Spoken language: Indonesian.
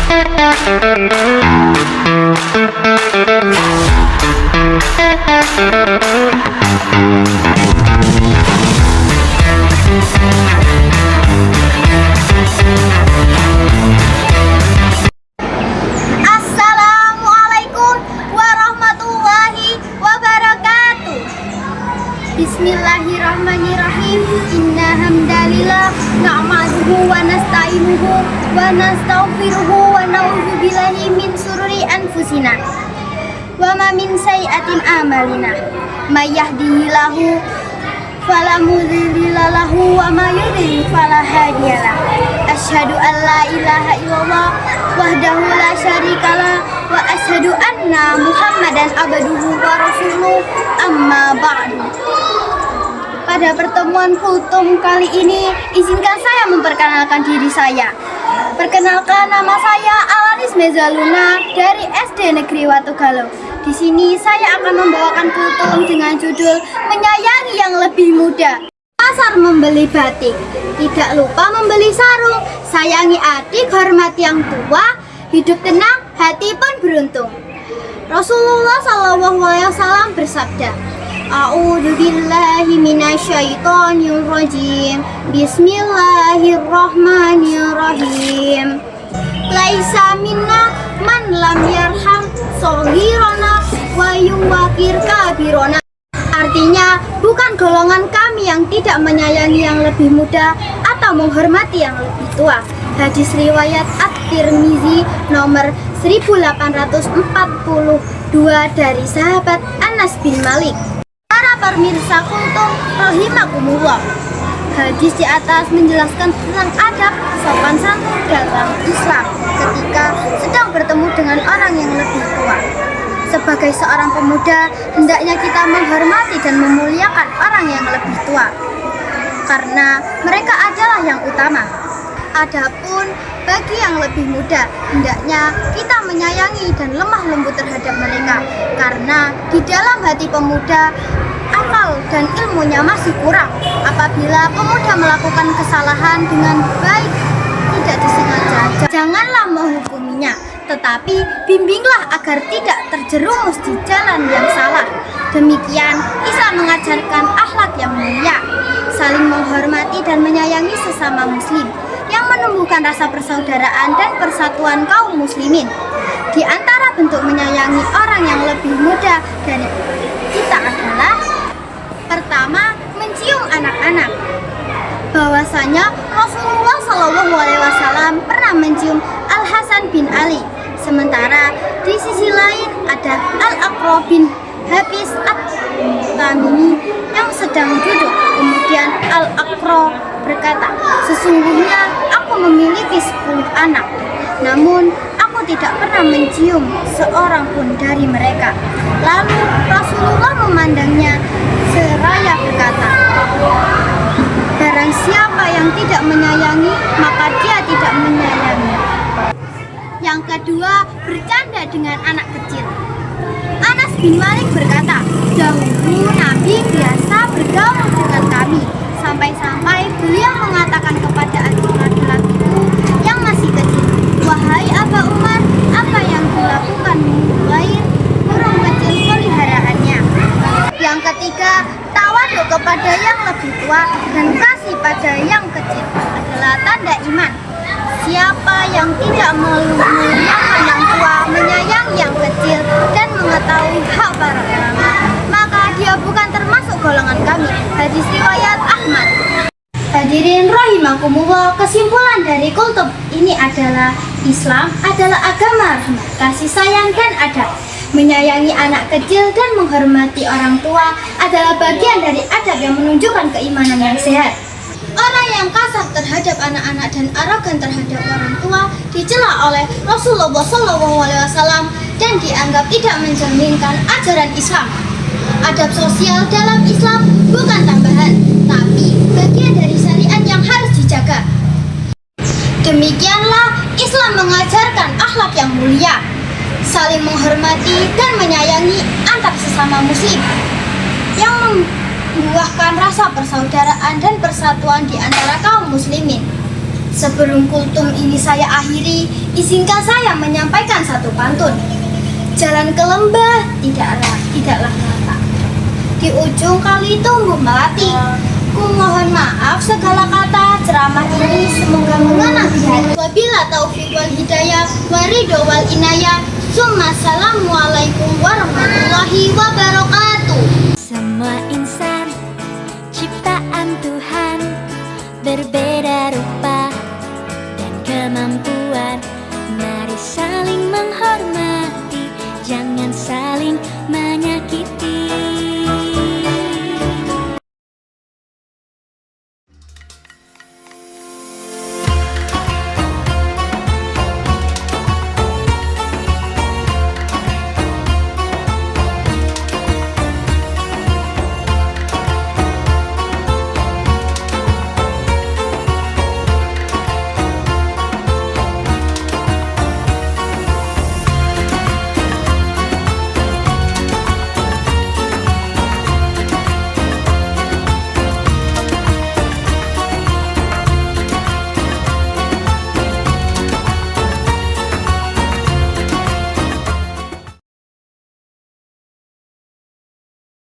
Assalamualaikum warahmatullahi wabarakatuh. Bismillahirrahmanirrahim. Inna hamdalillah na'maduhu wa nasta'inuhu wa nastaghfiruhu wa na'udzu billahi min sururi anfusina wa ma min sayyi'atin a'malina. May yahdihillahu fala mudilla lahu wa may yudlil fala hadiyalah. Asyhadu an la ilaha illallah wahdahu la syarikalah wa asyhadu anna Muhammadan abduhu wa rasuluh, amma ba'du. Pada pertemuan kultum kali ini, izinkan saya memperkenalkan diri saya. Perkenalkan, nama saya Alanis Mezaluna dari SD Negeri Watugaluh. Di sini saya akan membawakan kultum dengan judul Menyayangi yang Lebih Muda. Pasar membeli batik, tidak lupa membeli sarung. Sayangi adik, hormati yang tua, hidup tenang, hati pun beruntung. Rasulullah SAW bersabda, A'udzubillahi minasyaitonirrajim. Bismillahirrahmanirrahim. Laisa minna man lam yarham shaghirana wa yuwaqir kabirana. Artinya, bukan golongan kami yang tidak menyayangi yang lebih muda atau menghormati yang lebih tua. Hadis riwayat At-Tirmizi nomor 1842 dari sahabat Anas bin Malik. Para pemirsa kultum rahimakumullah, hadis di atas menjelaskan tentang adab sopan santun dalam Islam ketika sedang bertemu dengan orang yang lebih tua. Sebagai seorang pemuda, hendaknya kita menghormati dan memuliakan orang yang lebih tua, karena mereka adalah yang utama. Adapun bagi yang lebih muda, hendaknya kita menyayangi dan lemah lembut terhadap mereka, karena di dalam hati pemuda, akal dan ilmunya masih kurang. Apabila pemuda melakukan kesalahan dengan baik, tidak disengaja, janganlah menghukuminya, tetapi bimbinglah agar tidak terjerumus di jalan yang salah. Demikian Islam mengajarkan akhlak yang mulia, saling menghormati dan menyayangi sesama muslim, yang menumbuhkan rasa persaudaraan dan persatuan kaum muslimin. Di antara bentuk menyayangi orang yang lebih muda dari kita adalah: pertama, mencium anak-anak. Bahwasanya Rasulullah SAW pernah mencium Al Hasan bin Ali. Sementara di sisi lain ada Al-Aqra bin Habis At-Tamimi yang sedang duduk. Kemudian Al-Aqra berkata, sesungguhnya aku memiliki 10 anak, namun aku tidak pernah mencium seorang pun dari mereka. Lalu Rasulullah memandangnya seraya berkata, barang siapa yang tidak menyayangi, maka dia tidak menyayangi. Yang kedua, bercanda dengan anak kecil. Anas bin Malik berkata, dahulu Nabi biasa bergaul dengan kami, sampai-sampai beliau mengatakan kepada adik laki-lakiku yang masih kecil, wahai Aba Umar, apa yang dilakukan lain burung kecil peliharaannya. Yang ketiga, tawaduk kepada yang lebih tua dan kasih pada yang kecil adalah tanda iman. Siapa yang tidak memuliakan yang tua, menyayangi yang kecil, dan mengetahui hak para ulama, maka dia bukan termasuk golongan kami. Hadis riwayat Ahmad. Hadirin rahimakumullah, kesimpulan dari kultum ini adalah Islam adalah agama kasih sayang dan adab. Menyayangi anak kecil dan menghormati orang tua adalah bagian dari adab yang menunjukkan keimanan yang sehat. Orang yang kasar terhadap anak-anak dan arogan terhadap orang tua dicela oleh Rasulullah SAW dan dianggap tidak mencerminkan ajaran Islam. Adab sosial dalam Islam bukan tambahan, tapi bagian dari syariat yang harus dijaga. Demikianlah Islam mengajarkan akhlak yang mulia, saling menghormati dan menyayangi antar sesama muslim, yang membuahkan rasa persaudaraan dan persatuan di antara kaum muslimin. Sebelum kultum ini saya akhiri, izinkan saya menyampaikan satu pantun. Jalan ke lembah tidaklah rata. Di ujung kali tumbuh melati. Ku mohon maaf segala kata ceramah ini semoga mengena di hati. Wabila taufik wal hidayah, waridho wal inayah. Assalamualaikum warahmatullahi wabarakatuh. Semua insan ciptaan Tuhan berbeda rupa dan kemampuan.